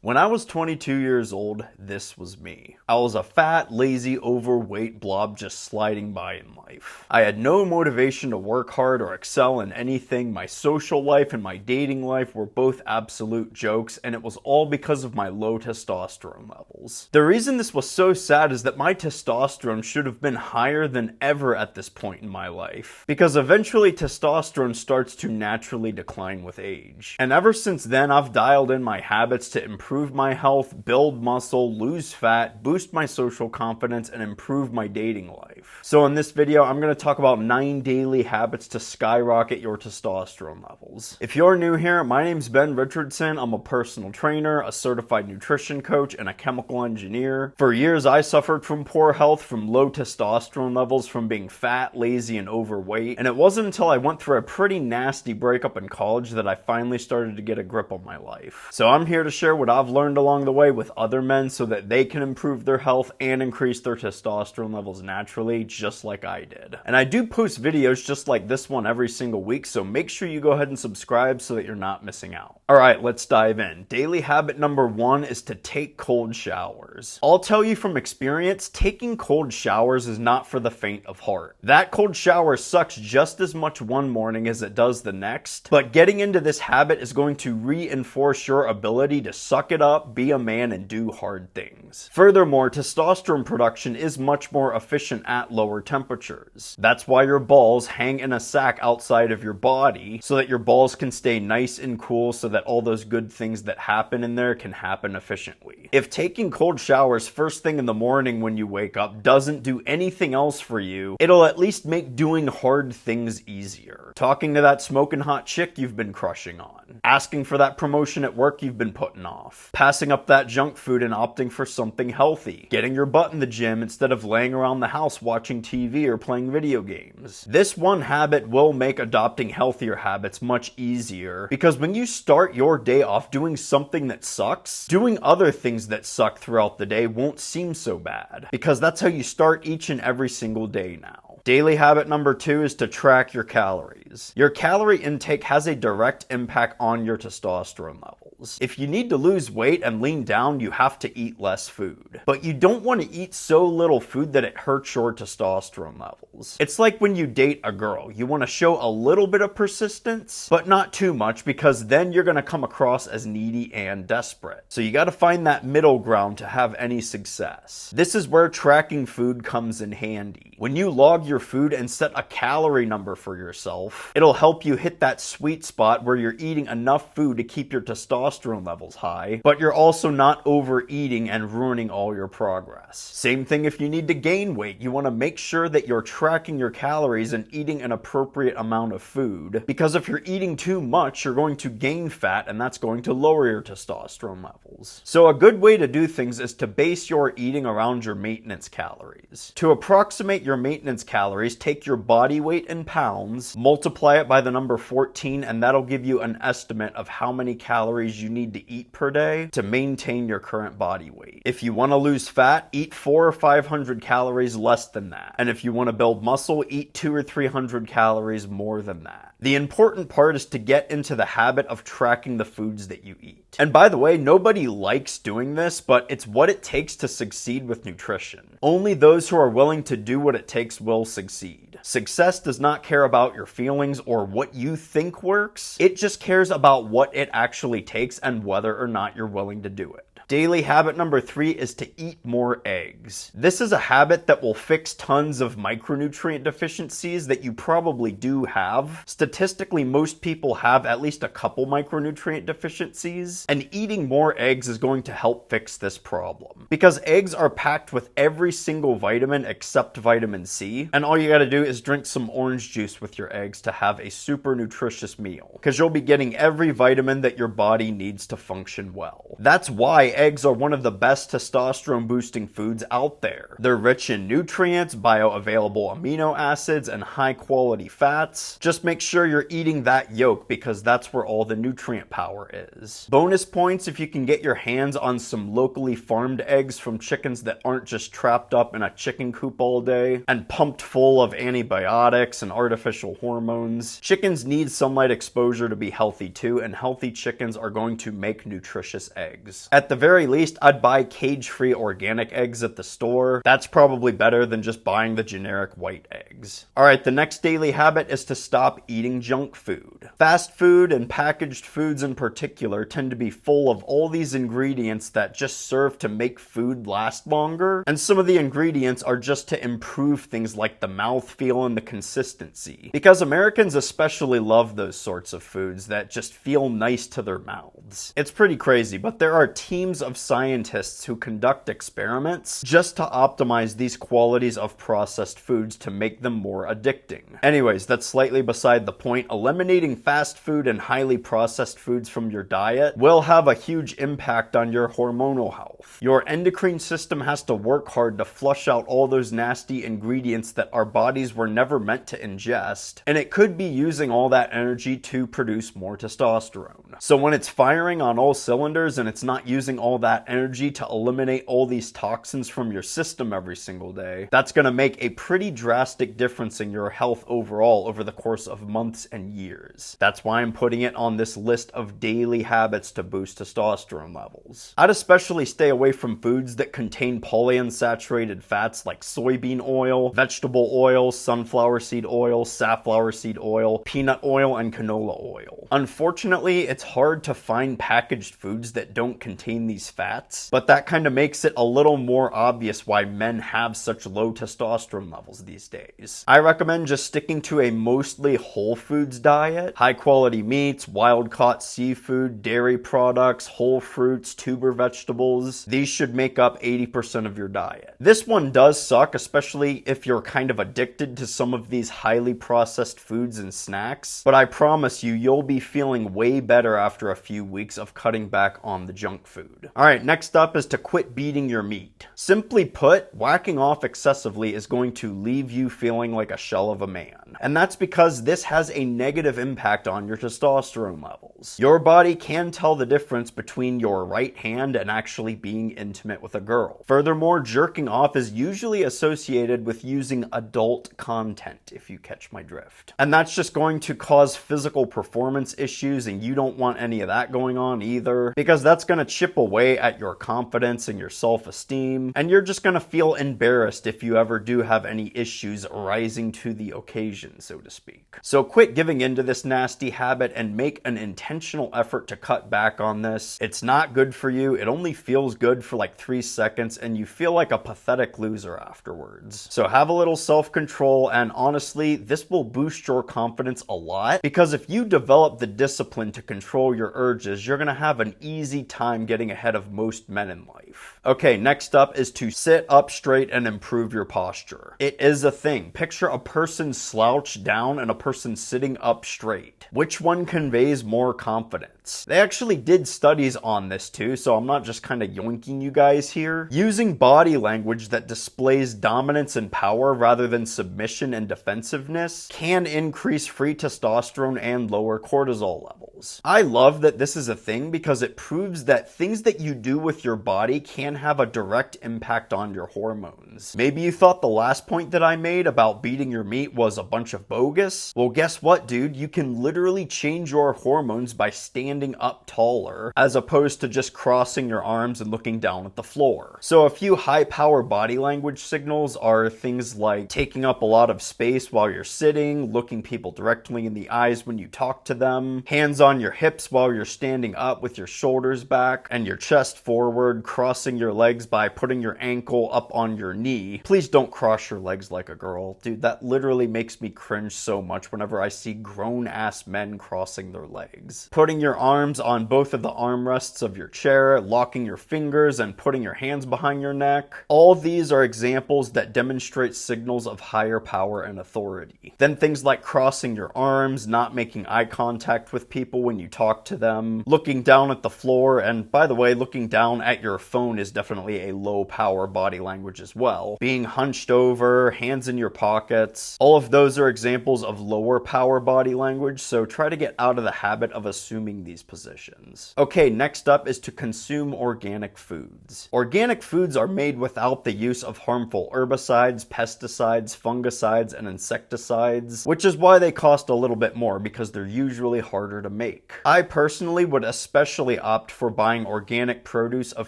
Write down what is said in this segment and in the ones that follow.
When I was 22 years old, this was me. I was a fat, lazy, overweight blob just sliding by in life. I had no motivation to work hard or excel in anything. My social life and my dating life were both absolute jokes, and it was all because of my low testosterone levels. The reason this was so sad is that my testosterone should have been higher than ever at this point in my life, because eventually testosterone starts to naturally decline with age. And ever since then, I've dialed in my habits to improve my health, build muscle, lose fat, boost my social confidence, and improve my dating life. So in this video, I'm going to talk about 9 daily habits to skyrocket your testosterone levels. If you're new here, my name's Ben Richardson. I'm a personal trainer, a certified nutrition coach, and a chemical engineer. For years, I suffered from poor health, from low testosterone levels, from being fat, lazy, and overweight. And it wasn't until I went through a pretty nasty breakup in college that I finally started to get a grip on my life. So I'm here to share what I've learned along the way with other men so that they can improve their health and increase their testosterone levels naturally, just like I did. And I do post videos just like this one every single week, so make sure you go ahead and subscribe so that you're not missing out. Alright, let's dive in. Daily habit number 1 is to take cold showers. I'll tell you from experience, taking cold showers is not for the faint of heart. That cold shower sucks just as much one morning as it does the next, but getting into this habit is going to reinforce your ability to suck it up, be a man, and do hard things. Furthermore, testosterone production is much more efficient at lower temperatures. That's why your balls hang in a sack outside of your body, so that your balls can stay nice and cool, so that all those good things that happen in there can happen efficiently. If taking cold showers first thing in the morning when you wake up doesn't do anything else for you, it'll at least make doing hard things easier. Talking to that smoking hot chick you've been crushing on. Asking for that promotion at work you've been putting off. Passing up that junk food and opting for something healthy. Getting your butt in the gym instead of laying around the house watching TV or playing video games. This one habit will make adopting healthier habits much easier, because when you start your day off doing something that sucks, doing other things that suck throughout the day won't seem so bad, because that's how you start each and every single day now. Daily habit number 2 is to track your calories. Your calorie intake has a direct impact on your testosterone levels. If you need to lose weight and lean down, you have to eat less food. But you don't want to eat so little food that it hurts your testosterone levels. It's like when you date a girl. You want to show a little bit of persistence, but not too much, because then you're going to come across as needy and desperate. So you got to find that middle ground to have any success. This is where tracking food comes in handy. When you log your food and set a calorie number for yourself, it'll help you hit that sweet spot where you're eating enough food to keep your testosterone levels high, but you're also not overeating and ruining all your progress. Same thing if you need to gain weight. You want to make sure that you're tracking your calories and eating an appropriate amount of food, because if you're eating too much, you're going to gain fat, and that's going to lower your testosterone levels. So a good way to do things is to base your eating around your maintenance calories. To approximate your maintenance calories, take your body weight in pounds, multiply it by the number 14, and that'll give you an estimate of how many calories you need to eat per day to maintain your current body weight. If you want to lose fat, eat 400 or 500 calories less than that. And if you want to build muscle, eat 200 or 300 calories more than that. The important part is to get into the habit of tracking the foods that you eat. And by the way, nobody likes doing this, but it's what it takes to succeed with nutrition. Only those who are willing to do what it takes will succeed. Success does not care about your feelings or what you think works. It just cares about what it actually takes and whether or not you're willing to do it. Daily habit number 3 is to eat more eggs. This is a habit that will fix tons of micronutrient deficiencies that you probably do have. Statistically, most people have at least a couple micronutrient deficiencies, and eating more eggs is going to help fix this problem. Because eggs are packed with every single vitamin except vitamin C, and all you gotta do is drink some orange juice with your eggs to have a super nutritious meal, because you'll be getting every vitamin that your body needs to function well. That's why eggs are one of the best testosterone boosting foods out there. They're rich in nutrients, bioavailable amino acids, and high quality fats. Just make sure you're eating that yolk because that's where all the nutrient power is. Bonus points if you can get your hands on some locally farmed eggs from chickens that aren't just trapped up in a chicken coop all day and pumped full of antibiotics and artificial hormones. Chickens need sunlight exposure to be healthy too, and healthy chickens are going to make nutritious eggs. At the very least, I'd buy cage-free organic eggs at the store. That's probably better than just buying the generic white eggs. Alright, the next daily habit is to stop eating junk food. Fast food and packaged foods in particular tend to be full of all these ingredients that just serve to make food last longer, and some of the ingredients are just to improve things like the mouthfeel and the consistency. Because Americans especially love those sorts of foods that just feel nice to their mouths. It's pretty crazy, but there are teams of scientists who conduct experiments just to optimize these qualities of processed foods to make them more addicting. Anyways, that's slightly beside the point. Eliminating fast food and highly processed foods from your diet will have a huge impact on your hormonal health. Your endocrine system has to work hard to flush out all those nasty ingredients that our bodies were never meant to ingest, and it could be using all that energy to produce more testosterone. So when it's firing on all cylinders and it's not using all that energy to eliminate all these toxins from your system every single day, that's going to make a pretty drastic difference in your health overall over the course of months and years. That's why I'm putting it on this list of daily habits to boost testosterone levels. I'd especially stay away from foods that contain polyunsaturated fats like soybean oil, vegetable oil, sunflower seed oil, safflower seed oil, peanut oil, and canola oil. Unfortunately, it's hard to find packaged foods that don't contain these fats, but that kind of makes it a little more obvious why men have such low testosterone levels these days. I recommend just sticking to a mostly whole foods diet. High quality meats, wild caught seafood, dairy products, whole fruits, tuber vegetables. These should make up 80% of your diet. This one does suck, especially if you're kind of addicted to some of these highly processed foods and snacks, but I promise you, you'll be feeling way better after a few weeks of cutting back on the junk food. Alright, next up is to quit beating your meat. Simply put, whacking off excessively is going to leave you feeling like a shell of a man. And that's because this has a negative impact on your testosterone levels. Your body can tell the difference between your right hand and actually being intimate with a girl. Furthermore, jerking off is usually associated with using adult content, if you catch my drift. And that's just going to cause physical performance issues, and you don't want any of that going on either, because that's going to chip away at your confidence and your self-esteem, and you're just going to feel embarrassed if you ever do have any issues rising to the occasion, so to speak. So quit giving into this nasty habit and make an intentional effort to cut back on this. It's not good for you. It only feels good for like 3 seconds, and you feel like a pathetic loser afterwards. So have a little self-control, and honestly, this will boost your confidence a lot, because if you develop the discipline to control your urges, you're going to have an easy time getting ahead of most men in life. Okay, next up is to sit up straight and improve your posture. It is a thing. Picture a person slouched down and a person sitting up straight. Which one conveys more confidence? They actually did studies on this too, so I'm not just kind of yoinking you guys here. Using body language that displays dominance and power rather than submission and defensiveness can increase free testosterone and lower cortisol levels. I love that this is a thing because it proves that things that you do with your body can have a direct impact on your hormones. Maybe you thought the last point that I made about beating your meat was a bunch of bogus? Well, guess what, dude? You can literally change your hormones by standing up taller as opposed to just crossing your arms and looking down at the floor. So a few high power body language signals are things like taking up a lot of space while you're sitting, looking people directly in the eyes when you talk to them, hands on your hips while you're standing up with your shoulders back and your chest forward, crossing your legs by putting your ankle up on your knee. Please don't cross your legs like a girl. Dude, that literally makes me cringe so much whenever I see grown ass men crossing their legs. Putting your arms on both of the armrests of your chair, locking your fingers and putting your hands behind your neck. All of these are examples that demonstrate signals of higher power and authority. Then things like crossing your arms, not making eye contact with people when you talk to them, looking down at the floor, and by the way, looking down at your phone is definitely a low power body language as well. Being hunched over, hands in your pockets, all of those are examples of lower power body language, so try to get out of the habit of assuming these positions. Okay, next up is to consume organic foods. Organic foods are made without the use of harmful herbicides, pesticides, fungicides, and insecticides, which is why they cost a little bit more because they're usually harder to make. I personally would especially opt for buying organic produce of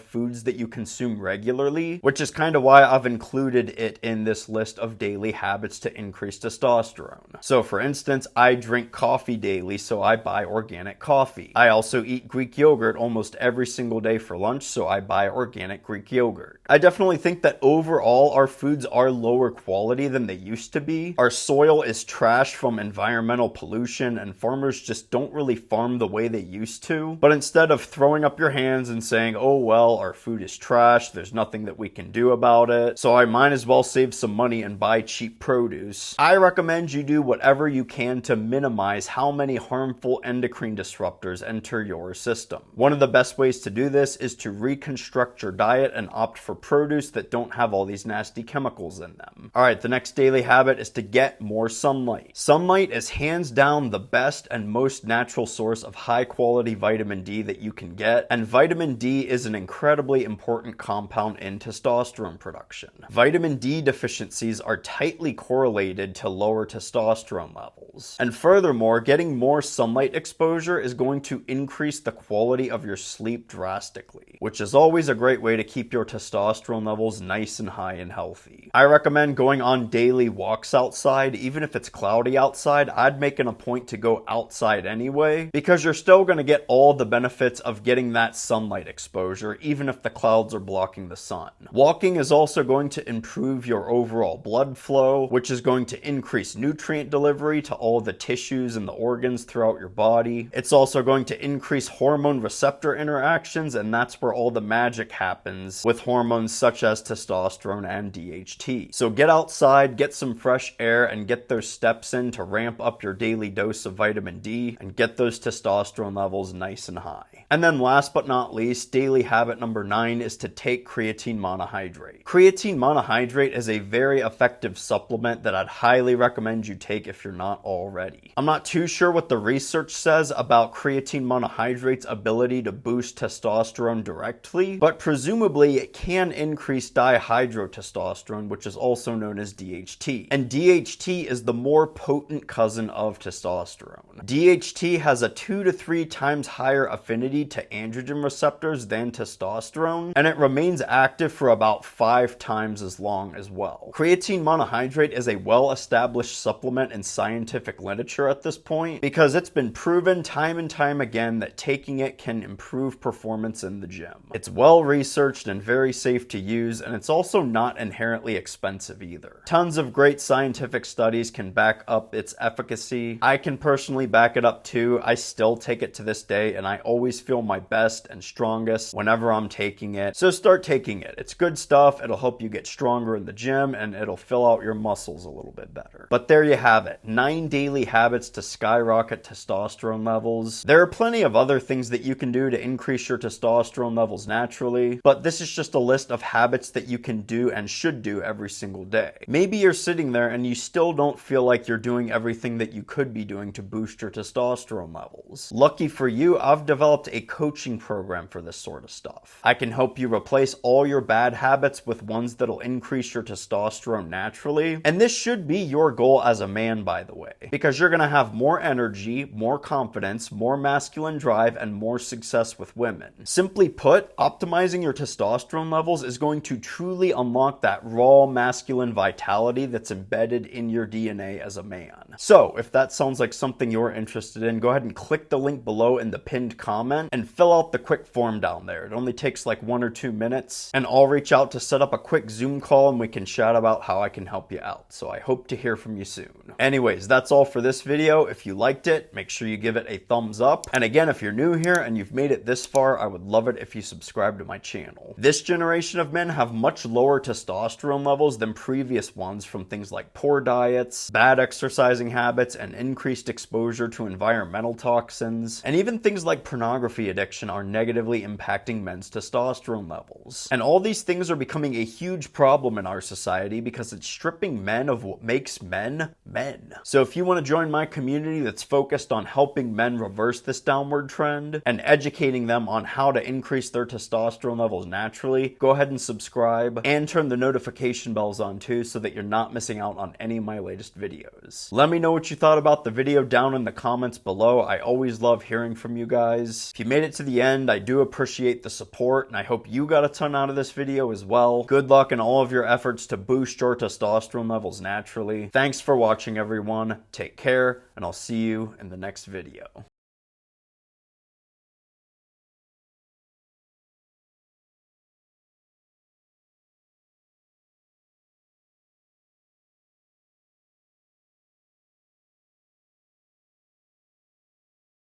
foods that you consume regularly, which is kind of why I've included it in this list of daily habits to increase testosterone. So for instance, I drink coffee daily, so I buy organic coffee. I also eat Greek yogurt almost every single day for lunch, so I buy organic Greek yogurt. I definitely think that overall our foods are lower quality than they used to be. Our soil is trash from environmental pollution, and farmers just don't really farm the way they used to. But instead of throwing up your hands and saying, oh well, our food is trash, there's nothing that we can do about it, so I might as well save some money and buy cheap produce, I recommend you do whatever you can to minimize how many harmful endocrine disruptors enter your system. One of the best ways to do this is to reconstruct your diet and opt for produce that don't have all these nasty chemicals in them. Alright, the next daily habit is to get more sunlight. Sunlight is hands down the best and most natural source of high quality vitamin D that you can get, and vitamin D is an incredibly important compound in testosterone production. Vitamin D deficiencies are tightly correlated to lower testosterone levels. And furthermore, getting more sunlight exposure is going to increase the quality of your sleep drastically, which is always a great way to keep your testosterone levels nice and high and healthy. I recommend going on daily walks outside. Even if it's cloudy outside, I'd make it a point to go outside anyway, because you're still going to get all the benefits of getting that sunlight exposure, even if the clouds are blocking the sun. Walking is also going to improve your overall blood flow, which is going to increase nutrient delivery to all the tissues and the organs throughout your body. It's also going to increase hormone receptor interactions, and that's where all the magic happens with hormones such as testosterone and DHT. So get outside, get some fresh air, and get those steps in to ramp up your daily dose of vitamin D and get those testosterone levels nice and high. And then last but not least, daily habit number 9 is to take creatine monohydrate. Creatine monohydrate is a very effective supplement that I'd highly recommend you take if you're not already. I'm not too sure what the research says about creatine monohydrate's ability to boost testosterone directly, but presumably it can increase dihydrotestosterone, which is also known as DHT. And DHT is the more potent cousin of testosterone. DHT has a 2 to 3 times higher affinity to androgen receptors than testosterone, and it remains active for about 5 times as long as well. Creatine monohydrate is a well-established supplement in scientific literature at this point because it's been proven time and time again that taking it can improve performance in the gym. It's well researched and very safe to use, and it's also not inherently expensive either. Tons of great scientific studies can back up its efficacy. I can personally back it up too. I still take it to this day, and I always feel my best and strongest whenever I'm taking it. So start taking it. It's good stuff. It'll help you get stronger in the gym, and it'll fill out your muscles a little bit better. But there you have it. 9 daily habits to skyrocket testosterone levels. There are plenty of other things that you can do to increase your testosterone levels naturally, but this is just a list of habits that you can do and should do every single day. Maybe you're sitting there and you still don't feel like you're doing everything that you could be doing to boost your testosterone levels. Lucky for you, I've developed a coaching program for this sort of stuff. I can help you replace all your bad habits with ones that'll increase your testosterone naturally, and this should be your goal as a man, by the way, because you're gonna have more energy, more confidence, more masculine drive, and more success with women. Simply put, optimizing your testosterone levels is going to truly unlock that raw masculine vitality that's embedded in your DNA as a man. So, if that sounds like something you're interested in, go ahead and click the link below in the pinned comment and fill out the quick form down there. It only takes like 1 or 2 minutes, and I'll reach out to set up a quick Zoom call and we can chat about how I can help you out. So I hope to hear from you soon. Anyways, that's that's all for this video. If you liked it, make sure you give it a thumbs up. And again, if you're new here and you've made it this far, I would love it if you subscribe to my channel. This generation of men have much lower testosterone levels than previous ones from things like poor diets, bad exercising habits, and increased exposure to environmental toxins. And even things like pornography addiction are negatively impacting men's testosterone levels. And all these things are becoming a huge problem in our society because it's stripping men of what makes men men. So if you want to join my community that's focused on helping men reverse this downward trend and educating them on how to increase their testosterone levels naturally, go ahead and subscribe and turn the notification bells on too so that you're not missing out on any of my latest videos. Let me know what you thought about the video down in the comments below. I always love hearing from you guys. If you made it to the end, I do appreciate the support, and I hope you got a ton out of this video as well. Good luck in all of your efforts to boost your testosterone levels naturally. Thanks for watching, everyone. Take care, and I'll see you in the next video.